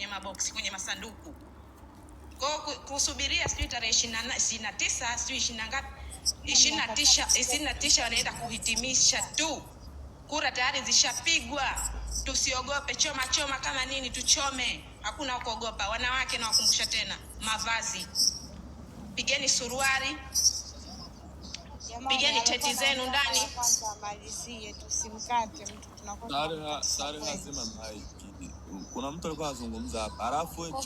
maboksi, kwenye masanduku. Kwa kusubiria sijui tarehe 29 sijui 20 ngapi 29 wanaenda kuhitimisha tu. Kura tayari zishapigwa. Tusiogope, choma kama nini, tuchome. Hakuna kuogopa. Wanawake na wakumbusha tena, mavazi. Pigeni suruali. Pigeni teti zenu ndani. Kwanza malizie, tusimkate mtu, tunakuwa sare lazima maiki. Kuna mtu alikuwa anazungumza hapa. Alafu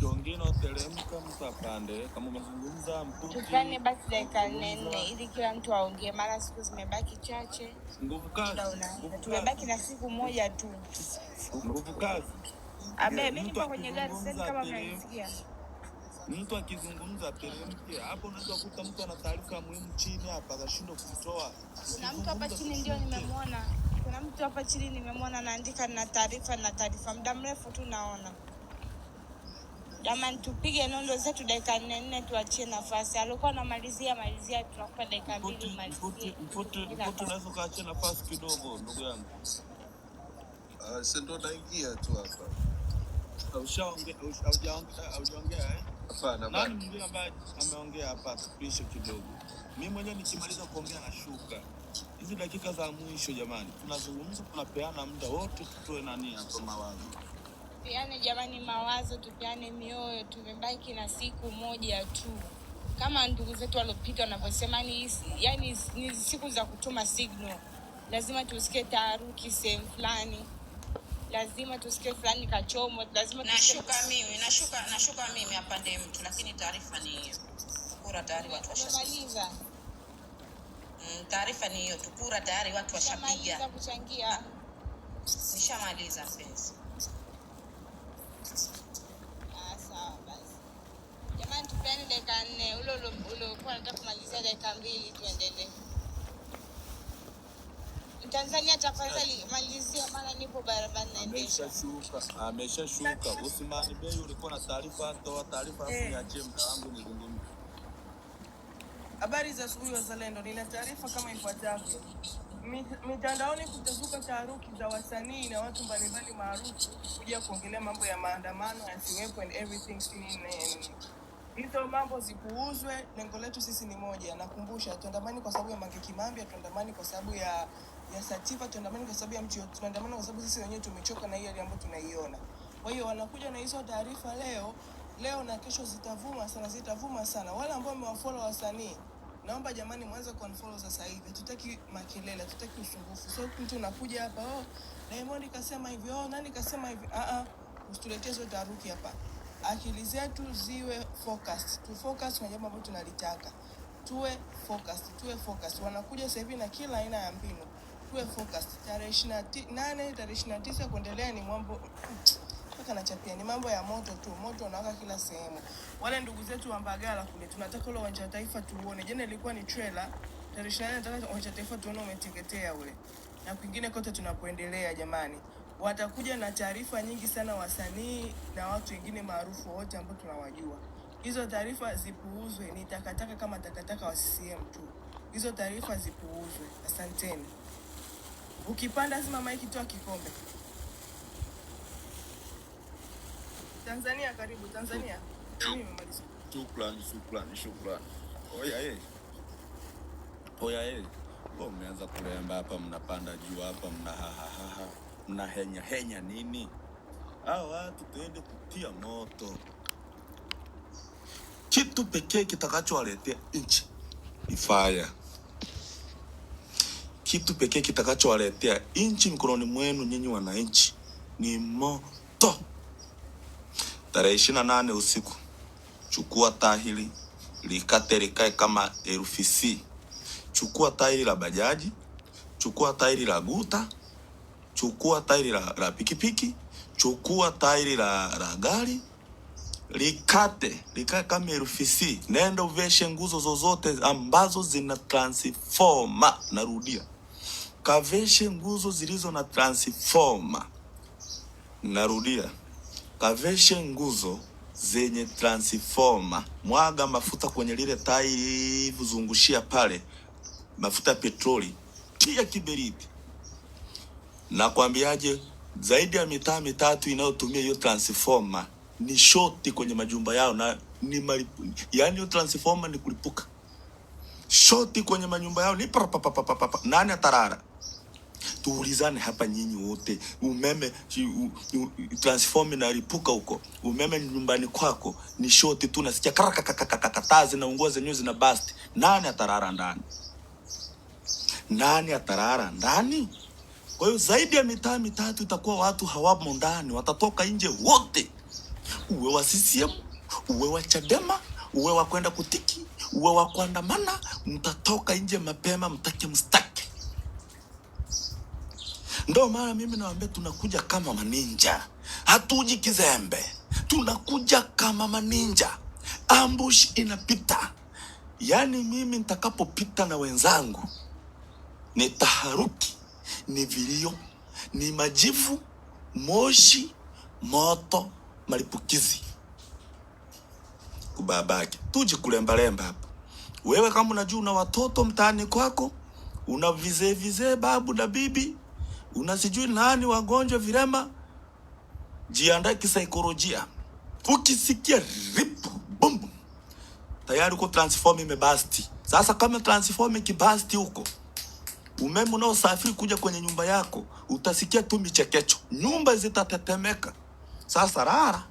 Chongino teremka mtapande kama umezungumza mtuki. Tupane basi dakika 4 ili kila mtu aongee, mara siku zimebaki chache. Nguvu kazi. Tumebaki na siku moja tu. Nguvu kazi. Mimi nipo kwenye gari sasa kama mnanisikia. Mtu akizungumza teremke. Hapo unaweza kukuta mtu ana taarifa muhimu chini hapa akashindwa kutoa. Kuna mtu hapa chini ndio nimemwona. Kuna mtu hapa chini nimemwona anaandika na taarifa muda mrefu tu naona. Jamani, tupige nondo zetu dakika 4 tuachie nafasi. Alikuwa anamalizia tunakupa dakika 2 malizie. Mfutu unaweza kuachia nafasi kidogo ndugu yangu. Sasa ndo naingia tu hapa. Haujaongea Hapana. Nani mwingine ambaye ameongea hapa tupishe kidogo. Mimi mwenyewe nikimaliza kuongea na shuka. Hizi dakika za mwisho jamani. Tunazungumza, tunapeana muda wote, tutoe nani hapo mawazo. Tupeane jamani mawazo, tupeane mioyo, tumebaki na siku moja tu. Kama ndugu zetu walopita wanavyosema yani ni siku za kutuma signal. Lazima tusikie taharuki sehemu fulani. Lazima tusikie fulani kachomo, lazima nashuka mimi apande mtu, lakini taarifa ni hiyo. Kura tayari watu washapiga. Taarifa ni hiyo, kura tayari watu washapiga. Nishamaliza kuchangia. Nishamaliza mpenzi. Sawa basi. Jamani, tupeni dakika 4. Ule kwa nataka kumalizia dakika 2 tuendelee. Tanzania tafadhali malizia, maana nipo barabara naendesha. Ameshashuka. Usimani Bey ulikuwa na taarifa, toa taarifa hapo niachie muda wangu nizungumze. Habari za asubuhi wazalendo, nina taarifa kama ifuatavyo. Mitandaoni kutazuka taharuki za wasanii na watu mbalimbali maarufu kuja kuongelea mambo ya maandamano yasiwepo and everything hizo mambo zipuuzwe. Lengo letu sisi ni moja. Nakumbusha, tuandamani kwa sababu ya Mange Kimambi, tuandamani kwa sababu ya Sativa, tuandamani kwa sababu ya mtu, tuandamani kwa sababu sisi wenyewe tumechoka na hiyo ambayo tunaiona. Kwa hiyo wanakuja na hizo taarifa leo na kesho zitavuma sana. Wale ambao wamewafollow wasanii, naomba jamani mwanze kuunfollow sasa hivi. Hatutaki makelele, hatutaki usumbufu. So mtu unakuja hapa, Diamond kasema hivi, nani kasema hivi? Usituletee hizo taharuki hapa. Akili zetu ziwe focused. Tu focus kwenye jambo ambalo tunalitaka. Tuwe focused. Wanakuja sasa hivi na kila aina ya mbinu. Tuwe focused. Tarehe 28, tarehe 29 kuendelea ni mambo mpaka nachapia, ni mambo ya moto tu. Moto unawaka kila sehemu. Wale ndugu zetu wa Mbagala kule, tunataka ule uwanja wa Taifa tuone. Jana ilikuwa ni trailer. Tarehe 28 nataka uwanja wa Taifa tuone umeteketea ule. Na kwingine kote tunapoendelea jamani. Watakuja na taarifa nyingi sana wasanii na watu wengine maarufu wote ambao tunawajua. Hizo taarifa zipuuzwe, ni takataka kama takataka wa CCM tu. Hizo taarifa zipuuzwe. Asanteni. Ukipanda lazima maiki toa kikombe. Tanzania karibu, Tanzania. Mimi nimemaliza. Shukran. Oya. Mmeanza kulemba hapa, mnapanda juu hapa, mna henya nini? Hao watu tuende kutia moto. Kitu pekee kitakachowaletea nchi ni fire. Kitu pekee kitakachowaletea nchi mikononi mwenu nyinyi wananchi ni moto. Tarehe 28 usiku, chukua tahili likate likae kama herufi C. Chukua tairi la bajaji, chukua tairi la guta, chukua tairi la pikipiki, chukua tairi la gari, likate likae kama herufi C. Nenda uveshe nguzo zozote ambazo zina transformer. Narudia, kaveshe nguzo zilizo na transformer. Narudia, kaveshe nguzo zenye transformer. Mwaga mafuta kwenye lile tairi, vuzungushia pale mafuta petroli, tia kiberiti. Nakwambiaje, zaidi ya mitaa mitatu inayotumia hiyo transformer ni shoti kwenye majumba yao, na ni yani hiyo transformer ni kulipuka. Shoti kwenye manyumba yao ni pa. Nani atarara? Tuulizane hapa nyinyi wote, umeme transformer inalipuka huko, umeme nyumbani kwako ni shoti tu, nasikia karakakakatazi na nguo zenyewe zina bust. Nani atarara ndani? Nani atarara ndani? Kwa hiyo zaidi ya mitaa mitatu itakuwa watu hawamo ndani, watatoka nje wote. Uwe wa CCM, uwe wa Chadema, uwe wa kwenda kutiki, uwe wa kuandamana, mtatoka nje mapema, mtake mstake. Ndio maana mimi nawaambia tunakuja kama maninja. Hatuji kizembe. Tunakuja kama maninja. Ambush inapita. Yaani mimi nitakapopita na wenzangu ni taharuki, ni vilio, ni majivu, moshi, moto, malipukizi. Kubabake. Tuji kulemba hapa. Wewe kama unajua una watoto mtaani kwako, una vize babu na bibi, unasijui nani wagonjwa virema, jiandae kisaikolojia. Ukisikia rip boom, tayari uko transform imebasti. Sasa kama transform ikibasti huko, umeme unaosafiri kuja kwenye nyumba yako, utasikia tu michekecho, nyumba zitatetemeka. Sasa rara,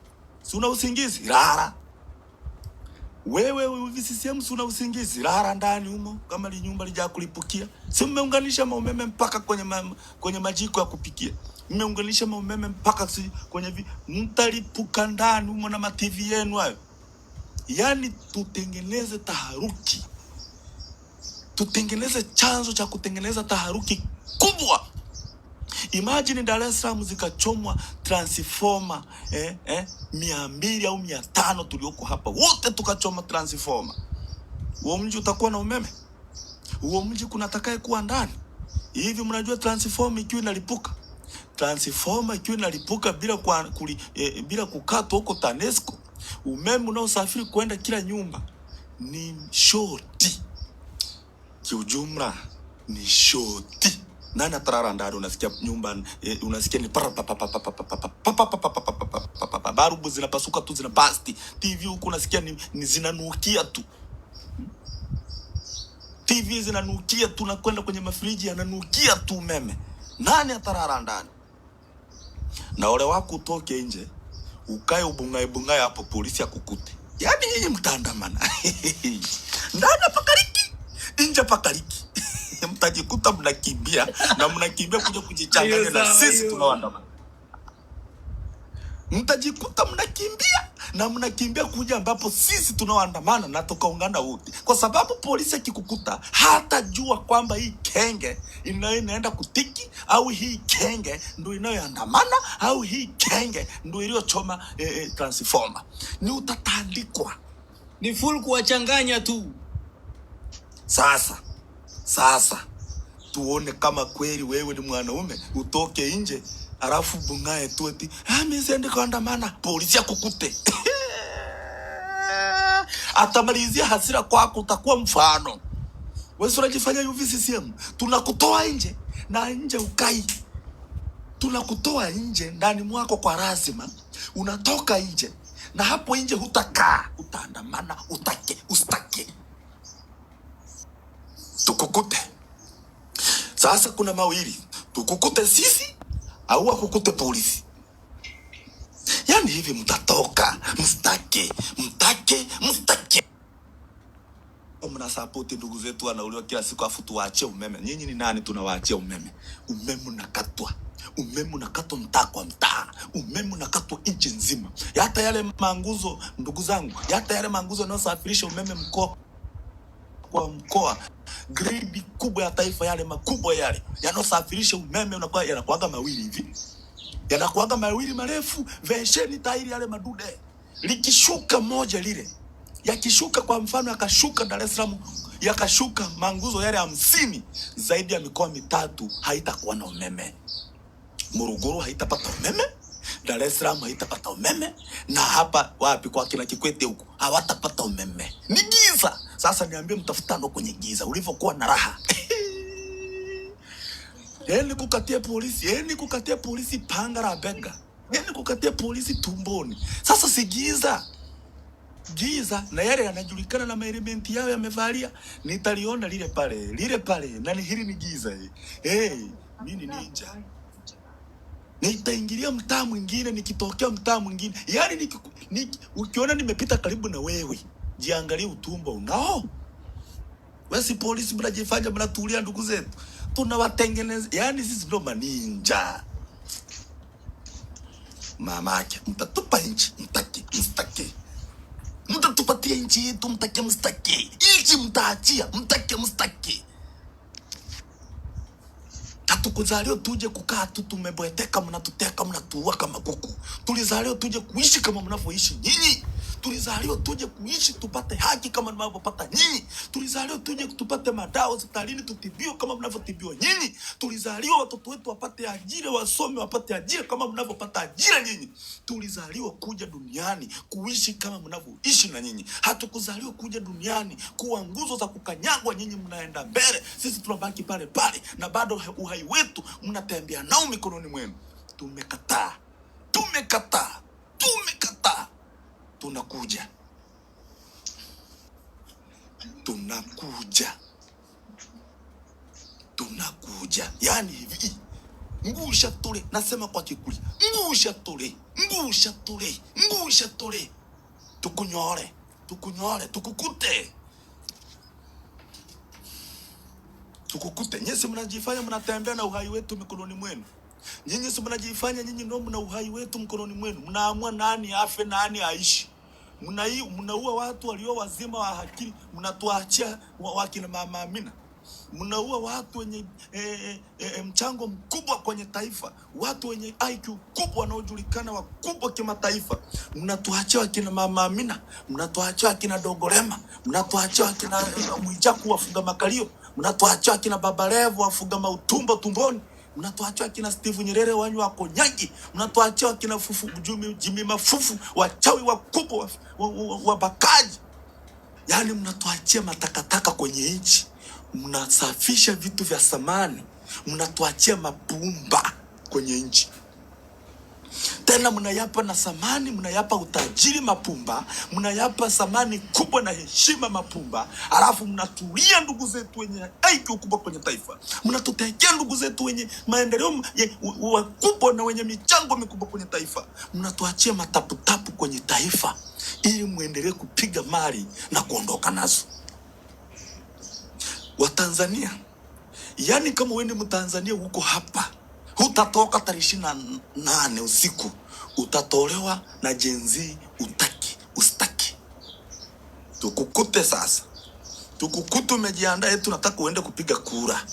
si una usingizi? Rara. Wewe CCM una usingizi? Rara ndani humo, kama li nyumba lija kulipukia. Si mmeunganisha umeme mpaka kwenye majiko ya kupikia. Mmeunganisha umeme mpaka kwenye mtalipuka ndani humo na ma TV yenu hayo. Yaani tutengeneze taharuki. Tutengeneze chanzo cha kutengeneza taharuki kubwa. Imagine Dar es Salaam zikachomwa transformer 200 au 500 tulioko hapa, wote tukachoma transformer. Huo mji utakuwa na umeme? Huo mji kuna atakaye kuwa ndani? Hivi mnajua transformer ikiwa inalipuka? Transformer ikiwa inalipuka bila kukatwa huko TANESCO, umeme unaosafiri kwenda kila nyumba ni shoti. Kiujumla ni shoti. Nani atarara ndani? Unasikia nyumba, unasikia ni barubu zinapasuka tu, zinabasti. TV huko unasikia ni zinanukia tu. TV zinanukia tu, na kwenda kwenye mafriji yananukia tu umeme. Nani atarara ndani? Na ole wako utoke nje, ukae ubungae hapo, polisi akukute. Yaani nyinyi mtaandamana. Ndani pakaliki, nje pakaliki. Mtajikuta mnakimbia na mnakimbia kuja kujichanganya na sisi tunaoandamana. Mtajikuta mnakimbia na mnakimbia kuja ambapo sisi tunaoandamana na tukaungana wote. Kwa sababu polisi akikukuta hatajua kwamba hii kenge inaenda kutiki, au hii kenge ndio inayoandamana, au hii kenge ndio iliyochoma transformer. Ni utatandikwa. Ni full kuwachanganya tu. Sasa tuone kama kweli wewe ni mwanaume, utoke nje alafu bungae tu eti mimi siende kuandamana, polisi akukute. Atamalizia hasira kwako, utakuwa mfano. Wewe unajifanya UVCCM, tunakutoa nje na nje ukai. Tunakutoa nje ndani mwako kwa lazima, unatoka nje na hapo nje hutakaa, utaandamana, utake ustake. Tukukute. Sasa kuna mawili, tukukute sisi au akukute polisi. Yaani hivi mtatoka, mstake. Mna support ndugu zetu wanauliwa kila siku, afu tuwaachie umeme. Nyinyi ni nani tunawaachia umeme? Umeme unakatwa. Umeme unakatwa mtaa kwa mtaa. Umeme unakatwa nchi nzima. Hata yale manguzo, ndugu zangu, hata yale manguzo yanayosafirisha umeme mkoa kwa mkoa, grade kubwa ya taifa, yale makubwa yale yanayosafirisha umeme yanakuaga mawili hivi. Yanakuaga mawili marefu, vesheni tairi yale madude. Likishuka moja lile, yakishuka kwa mfano yakashuka Dar es Salaam, yakashuka manguzo yale 50, zaidi ya mikoa mitatu haitakuwa na umeme. Morogoro haitapata umeme, Dar es Salaam haitapata umeme, na hapa wapi kwa kina Kikwete huko hawatapata umeme. Ni giza. Sasa niambie, mtafutano kwenye giza ulivyokuwa na raha. kukatia polisi panga la bega. Kukatia polisi tumboni. Sasa si giza na yale yanajulikana na maelementi yao yamevalia. Nitaliona lile pale na hili ni giza. Mimi ni ninja. Nitaingilia mtaa mwingine, nikitokea mtaa mwingine. Yaani ukiona nimepita karibu na wewe, jiangalie utumbo unao. Wewe si polisi, mnajifanya mnatulia ndugu zetu. Tunawatengeneza. Yaani sisi ndio maninja. Mamake, mtatupa nchi, mstaki. Mtatupatia nchi yetu, mstaki. Nchi mtaachia, mstaki. Hatukuzaliwa tuje kukaa tu tumeboeteka, mnatuteka, mnatuua kama kuku. Tulizaliwa tuje kuishi kama mnavyoishi nyinyi. Tulizaliwa tuje kuishi tupate haki kama mnavyopata nyinyi. Tulizaliwa tuje tupate madawa hospitalini tutibiwe kama mnavyotibiwa nyinyi. Tulizaliwa watoto wetu wapate ajira, wasome wapate ajira kama mnavyopata ajira nyinyi. Tulizaliwa kuja duniani kuishi kama mnavyoishi na nyinyi. Hatukuzaliwa kuja duniani kuwa nguzo za kukanyagwa, nyinyi mnaenda mbele, sisi tunabaki pale na bado uhai wetu mnatembea nao mikononi mwenu. Tumekataa. Tunakuja. Yaani hivi. Ngusha tole. Nasema kwa Kikuyu. Ngusha tole. Tukunyore. Tukukute. Nyinyi si mnajifanya mnatembea na uhai wetu mikononi mwenu. Nyinyi si mnajifanya nyinyi ndio mna uhai wetu mikononi mwenu. Mnaamua nani afe nani aishi. Mnaua watu walio wazima wa akili, mnatuachia wakina Mama Amina. Mnaua watu wenye mchango mkubwa kwenye taifa, watu wenye IQ kubwa wanaojulikana wakubwa kimataifa. Mnatuachia wakina Mama Amina, mnatuachia wakina Dogorema, mnatuachia wakina Mwijaku wafuga makalio, mnatuachia wakina Baba Levo wafuga mautumbo tumboni, mnatuachia wakina Steve Nyerere wanywa wako nyangi, mnatuachia wakina Jimmy Mafufu wachawi wakubwa wabakaji. Yaani mnatuachia matakataka kwenye nchi. Mnasafisha vitu vya samani, mnatuachia mapumba kwenye nchi. Tena mnayapa na samani, mnayapa utajiri mapumba, mnayapa samani kubwa na heshima mapumba. Alafu mnatulia ndugu zetu wenye IQ kubwa kwenye taifa. Mnatutekea ndugu zetu wenye maendeleo wakubwa na wenye michango mikubwa kwenye taifa. Mnatuachia matapu kwenye taifa ili muendelee kupiga mali na kuondoka nazo. Watanzania, yani kama wewe ni Mtanzania uko hapa, hutatoka tarehe 28 usiku, utatolewa na Gen Z ustaki. Tukukute sasa. Tukukute umejiandaa, tunataka uende kupiga kura.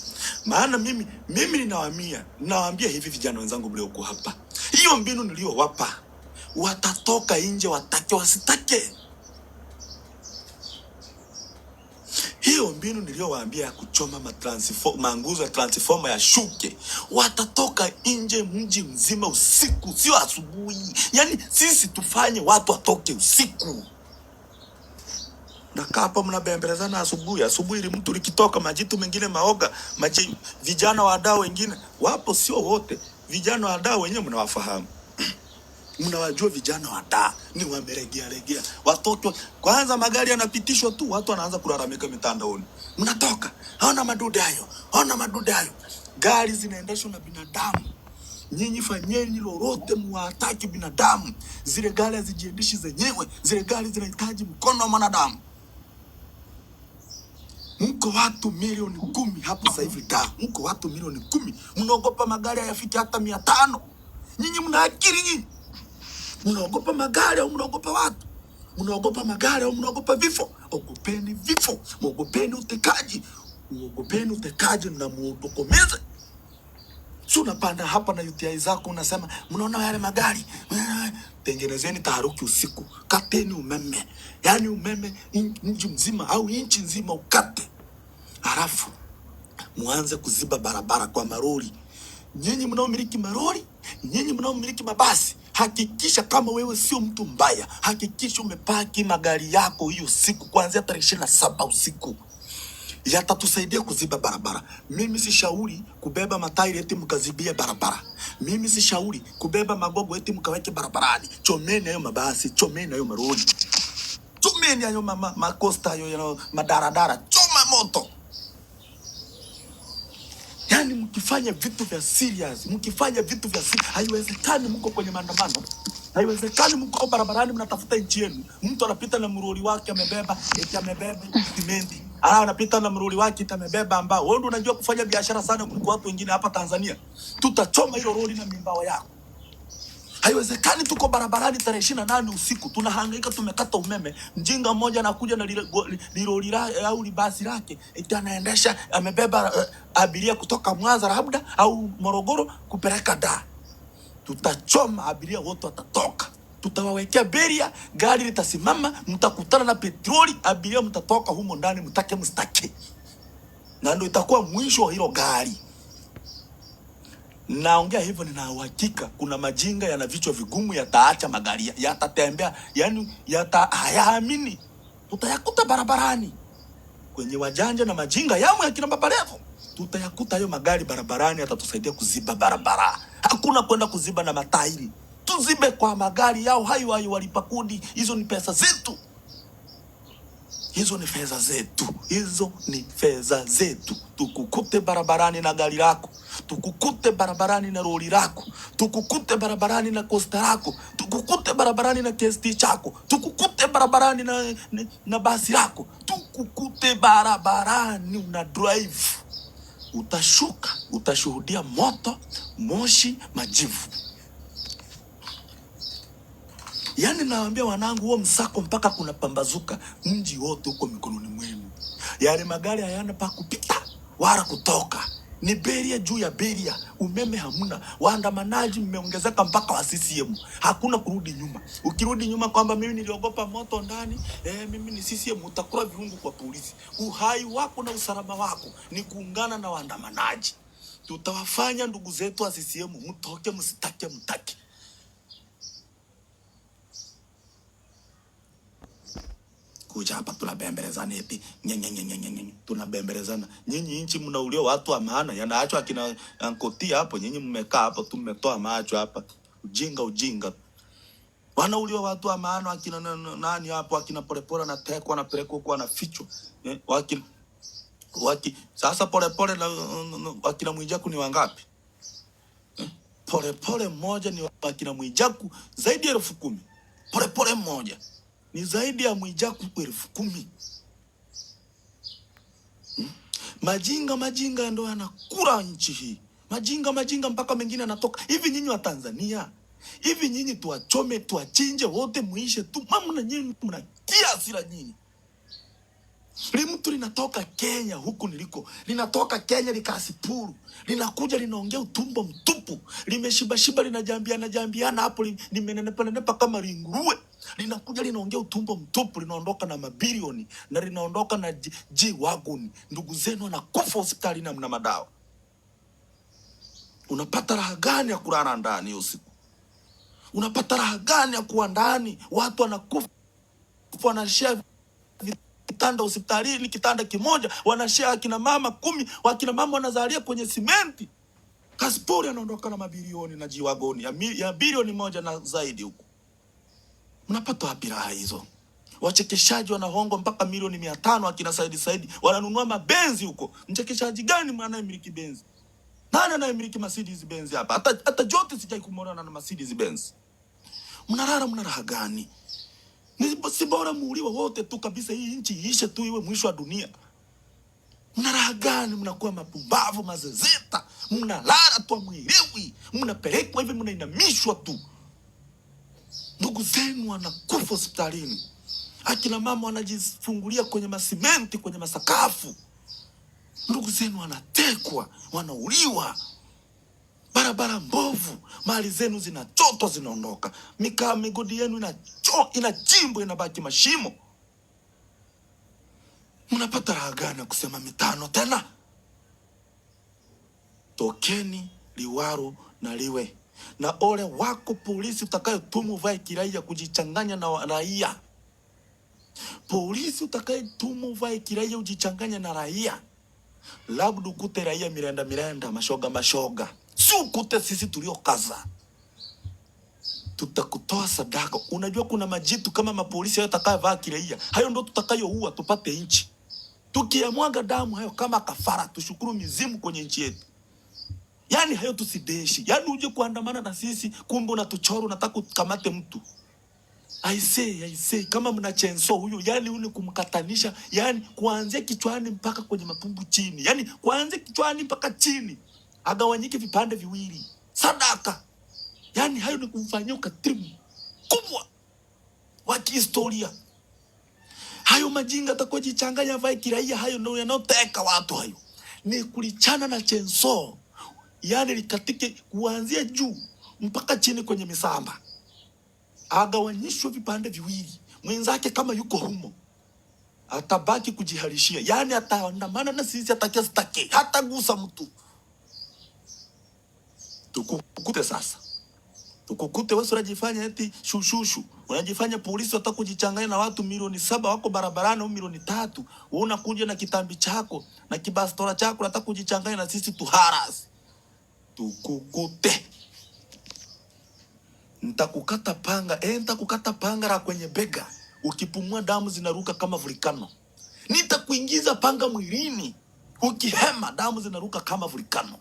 Maana mimi ninawaambia hivi vijana wenzangu mlioko hapa. Hiyo mbinu niliyowapa, watatoka nje watake wasitake. Hiyo mbinu niliyowaambia ya kuchoma manguzo ya transformer ya shuke, watatoka nje mji mzima usiku, sio asubuhi. Yaani sisi tufanye watu watoke usiku. Na hapa mnabembelezana asubuhi ili mtu likitoka majitu mengine maoga, vijana wadau wengine wapo, sio wote. Vijana wadau wenyewe mnawafahamu. Mnawajua vijana wadau ni wameregea. Watoto kwanza magari yanapitishwa tu, watu wanaanza kulalamika mitandaoni. Mnatoka, haona madude hayo. Gari zinaendeshwa na binadamu. Nyinyi fanyeni lolote muwataki binadamu. Zile gari hazijiendeshi zenyewe. Zile gari zinahitaji mkono wa mwanadamu. Mko watu milioni 10 hapo sasa hivi da. Mko watu milioni 10. Mnaogopa magari hayafiki hata 500. Nyinyi mna akili nyinyi? Mnaogopa magari au mnaogopa watu? Mnaogopa magari au mnaogopa vifo? Ogopeni vifo, muogopeni utekaji. Muogopeni utekaji na muotokomeze. Sio unapanda hapa na UTI zako unasema mnaona yale magari. Tengenezeni taharuki usiku. Kateni umeme. Yaani umeme mji mzima au nchi nzima ukate. Halafu muanze kuziba barabara kwa maroli. Nyinyi mnaomiliki maroli, nyinyi mnaomiliki mabasi, hakikisha kama wewe sio mtu mbaya, hakikisha umepaki magari yako hiyo siku kuanzia tarehe 27 usiku. yatatusaidia kuziba barabara. Mimi si shauri kubeba matairi eti mkazibia barabara. Mimi si shauri kubeba magogo eti mkaweke barabarani. Chomeni hayo mabasi, chomeni hayo maroli, chomeni hayo makosta hayo madaradara, choma moto. Yani mkifanya vitu vya serious, haiwezekani mko kwenye maandamano. Haiwezekani mko barabarani mnatafuta nchi yenu. Mtu anapita na mroli wake amebeba simenti. Anapita na mroli wake amebeba ambao. Wewe ndio unajua kufanya biashara sana kuliko watu wengine hapa Tanzania. Tutachoma hilo roli na mimbao yako. Haiwezekani tuko barabarani tarehe 28 usiku tunahangaika tumekata umeme. Mjinga mmoja anakuja na liroli au basi lake eti anaendesha amebeba abiria kutoka Mwanza labda au Morogoro kupeleka Dar. Tutachoma, abiria wote watatoka. Tutawawekea beria, gari litasimama, mtakutana na petroli, abiria mtatoka humo ndani mtake mstake. Na ndio itakuwa mwisho wa hilo gari. Naongea hivyo nina uhakika kuna majinga yana vichwa vigumu yataacha magari, yatatembea, yani hayaamini. Tutayakuta barabarani. Kwenye wajanja na majinga yamu ya kina Baba Levo. Tutayakuta hayo magari barabarani, yatatusaidia kuziba barabara. Hakuna kwenda kuziba na matairi. Tuzibe kwa magari yao hayo walipa kodi. Hizo ni pesa zetu. Hizo ni fedha zetu. Hizo ni fedha zetu. Tukukute barabarani na gari lako. Tukukute barabarani na roli lako. Tukukute barabarani na kosta lako. Tukukute barabarani na KST chako. Tukukute barabarani na basi lako. Tukukute barabarani una drive. Utashuka, utashuhudia moto, moshi, majivu. Yani naambia wanangu, huo msako mpaka kuna pambazuka, mji wote uko mikononi mwenu. Yani magari hayana pa kupita wala kutoka. Ni beria juu ya beria, umeme hamuna. Waandamanaji mmeongezeka mpaka wa CCM. Hakuna kurudi nyuma. Ukirudi nyuma kwamba mimi niliogopa moto ndani, mimi ni CCM, utakula viungu kwa polisi. Uhai wako na usalama wako ni kuungana na waandamanaji. Tutawafanya ndugu zetu wa CCM mtoke msitake mtake. Kuja hapa tunabembelezana eti tunabembelezana. Nyinyi nchi mnaulio watu wa maana, yanaachwa akina Ankoti hapo, nyinyi mmekaa hapo tu mmetoa macho hapa. Ujinga. Wanaulio watu wa maana akina nani hapo, akina Polepole na tekwa na pelekwa huko anafichwa. Sasa Polepole na akina Mwijaku ni wangapi? Polepole mmoja ni akina Mwijaku zaidi ya 10,000. Polepole mmoja ni zaidi ya Mwijaku 10,000. Majinga ndo yanakula nchi hii. Majinga mpaka mengine yanatoka. Hivi nyinyi wa Tanzania, hivi nyinyi tuwachome, tuwachinje wote muishe tu. Mamna nyinyi mnatia hasira nyinyi. Mtu linatoka Kenya huku niliko. Linatoka Kenya likasipuru. Linakuja linaongea utumbo mtupu. Limeshiba linajambiana hapo, limenenepa kama linguruwe. Linakuja linaongea utumbo mtupu, linaondoka na mabilioni na linaondoka na G-Wagon. Ndugu zenu wanakufa hospitali na mna madawa. Unapata raha gani ya kulala ndani usiku? Unapata raha gani ya kuwa ndani? Watu wanakufa, wanashare kitanda hospitalini, kitanda kimoja, wanashare akina mama 10, wakina mama wanazalia kwenye simenti. Kasipuri anaondoka na mabilioni na G-Wagon ya bilioni 1 na zaidi huko. Mnapata wapi raha hizo? Wachekeshaji wanahongo mpaka milioni 500 akina Saidi wananunua mabenzi huko. Mchekeshaji gani anayemiliki benzi? Nani anayemiliki Mercedes Benz hapa? Hata jote sijai kumwona na Mercedes Benz. Mna raha gani? Si bora muuliwa wote tu kabisa, hii nchi iishe tu, iwe mwisho wa dunia. Mna raha gani? Mnakuwa mapumbavu mazezeta. Mnalala tu mwiliwi. Mnapelekwa hivi mnainamishwa tu. Ndugu zenu wanakufa hospitalini. Akina mama wanajifungulia kwenye masimenti, kwenye masakafu. Ndugu zenu wanatekwa, wanauliwa. Barabara mbovu, mali zenu zinachotwa zinaondoka. Migodi yenu inachimbwa inabaki mashimo. Mnapata raha gani kusema mitano tena? Tokeni Liwaru na Liwe. Na ole wako polisi utakayotumu vae kiraia kujichanganya na raia. Polisi utakayetuma uvae kiraia ujichanganye na raia, labda ukute raia mirenda mashoga, si ukute sisi tuliokaza. Tutakutoa sadaka. Unajua kuna majitu kama mapolisi hayo atakayevaa kiraia, hayo ndo tutakayoua tupate nchi. Tukiamwaga damu hayo kama kafara, tushukuru mizimu kwenye nchi yetu. Yani hayo tusideshi. Yani uje kuandamana na sisi, kumbe unatuchora, unataka kukamate mtu. I say, kama mna chenso huyo, yani ule kumkatanisha, yani kuanzia kichwani mpaka kwenye mapumbu chini. Yani kuanzia kichwani mpaka chini, agawanyike vipande viwili. Sadaka. Yani hayo ni kumfanyia ukatili kubwa wa kihistoria. Hayo majinga atakuwa jichanganya vae kiraia, hayo ndio yanoteka watu hayo. Ni kulichana na chenso. Yani likatike kuanzia juu mpaka chini kwenye misamba. Agawanyishwe vipande viwili. Mwenzake kama yuko humo, atabaki kujihalishia. Yani ataandamana na sisi, atakia stake, hata gusa mtu. Tukukute sasa. Tukukute wewe unajifanya eti shushushu. Unajifanya polisi wataka kujichanganya na watu milioni 7 wako barabarani au milioni 3. Wewe unakuja na kitambi chako na kibastora chako unataka kujichanganya na sisi tuharas. Tukukute. Nitakukata panga, nitakukata panga la kwenye bega. Ukipumua damu zinaruka kama volkano. Nitakuingiza panga mwilini. Ukihema damu zinaruka kama volkano.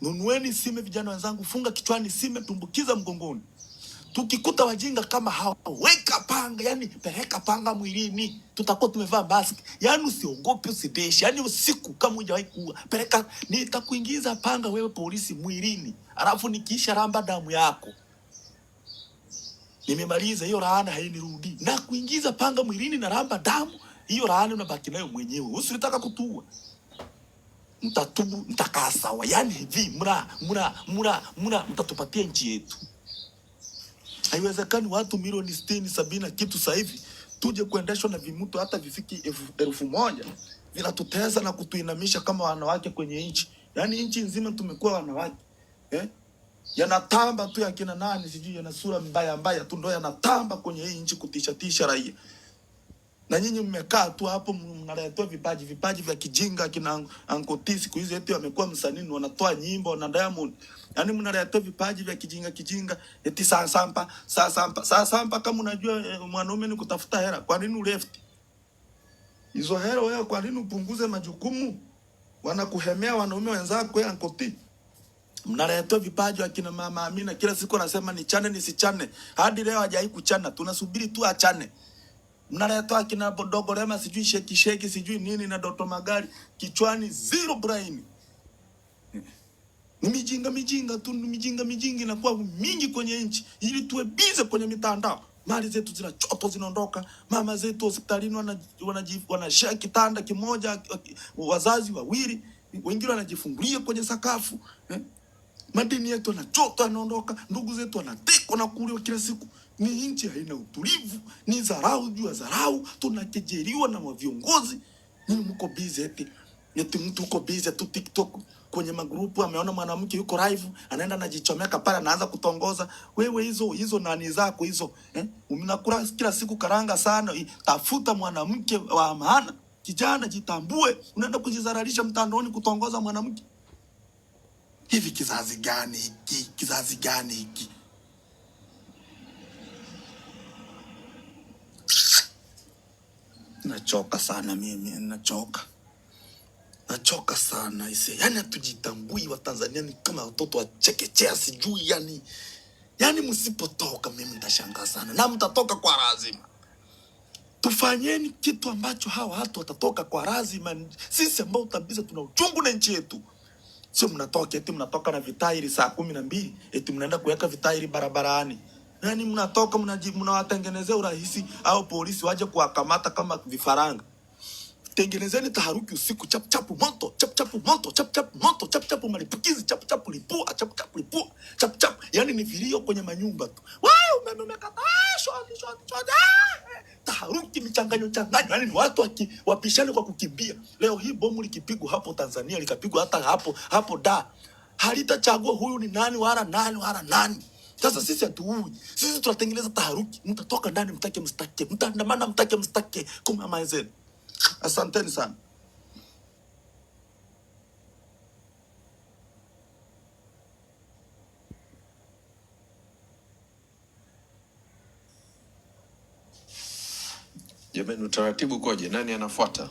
Nunueni sime vijana wenzangu, funga kichwani sime, tumbukiza mgongoni. Tukikuta wajinga kama hao, weka panga, yani peleka panga mwilini. Tutakuwa tumevaa mask. Yani usiogope, usideshi. Yani usiku kama hujawahi kuua, peleka, nitakuingiza panga wewe polisi mwilini. Alafu nikiisha ramba damu yako, nimemaliza hiyo laana, hainirudi. Na kuingiza panga mwilini na ramba damu, hiyo laana unabaki nayo mwenyewe. Usitaka kutua. Mtatubu, mtakaa sawa. Yani hivi, mtatupatia nchi yetu. Haiwezekani watu milioni 60, 70 kitu sasa hivi tuje kuendeshwa na vimutu hata vifiki 1000 vinatutesa na kutuinamisha kama wanawake kwenye nchi. Yani nchi nzima tumekuwa wanawake. Yanatamba tu ya kina nani sijui, yana sura mbaya tu ndo yanatamba kwenye hii nchi kutisha raia. Na nyinyi mmekaa tu hapo mnaletea vipaji vya kijinga kina Ankoti siku hizi eti wamekuwa msanii wanatoa nyimbo na Diamond. Yani mnaletea vipaji vya kijinga eti sampa kama unajua mwanaume ni kutafuta hela, kwa nini uleft? Hizo hela wewe kwa nini upunguze majukumu? Wanakuhemea wanaume wenzako wewe Ankoti. Mnaletea vipaji akina mama Amina kila siku anasema ni chane nisichane. Hadi leo hajai kuchana, tunasubiri tu achane. Mnaleta akina Dogo Rema sijui sheki sijui nini na Doto Magari kichwani zero brain. Ni mijinga tu, mijinga inakuwa mingi kwenye nchi ili tuwe bize kwenye mitandao. Mali zetu zinachoto zinaondoka, mama zetu hospitalini wanashare kitanda kimoja, wazazi wawili, wengine wanajifungulia kwenye sakafu. Madini yetu yanachoto yanaondoka, ndugu zetu wanatekwa na kuliwa kila siku. Ni nchi haina utulivu, ni dharau juu ya dharau, tunakejeliwa na viongozi. Nini mko busy eti mtu uko busy tu TikTok kwenye magrupu, ameona mwanamke yuko live, anaenda anajichomeka pale anaanza kutongoza. Wewe hizo nani zako hizo? Mnakula kila siku karanga sana, tafuta mwanamke wa maana. Kijana jitambue, unaenda kujizaralisha mtandaoni kutongoza mwanamke. Hivi kizazi gani hiki? Nachoka sana mimi, nachoka sana ise. Yani hatujitambui wa Tanzania, ni kama watoto wa chekechea sijui yani msipotoka mimi nitashangaa sana, na mtatoka kwa lazima. Tufanyeni kitu ambacho hawa watu watatoka kwa lazima. Sisi ambao utabiza tuna uchungu na nchi yetu. Sio mnatoka na vitairi saa 12 eti mnaenda kuweka vitairi barabarani. Yani mnatoka mnawatengenezea urahisi au polisi waje kuwakamata kama vifaranga. Tengenezeni taharuki usiku, chap moto, chap malipukizi, chap lipua, chap. Yani ni vilio kwenye manyumba tu. Wewe umekata shoti. Taharuki michanganyo. Yani ni watu wapishane kwa kukimbia. Leo hii bomu likipigwa hapo Tanzania, likapigwa hata hapo da. Halitachagua huyu ni nani wala nani. Sasa sisi hatuui, sisi tunatengeneza taharuki. Mtatoka ndani mtake mstake, mtaandamana mtake mstake, kama mama zenu. Asanteni sana. Jamani, utaratibu koje? Nani anafuata?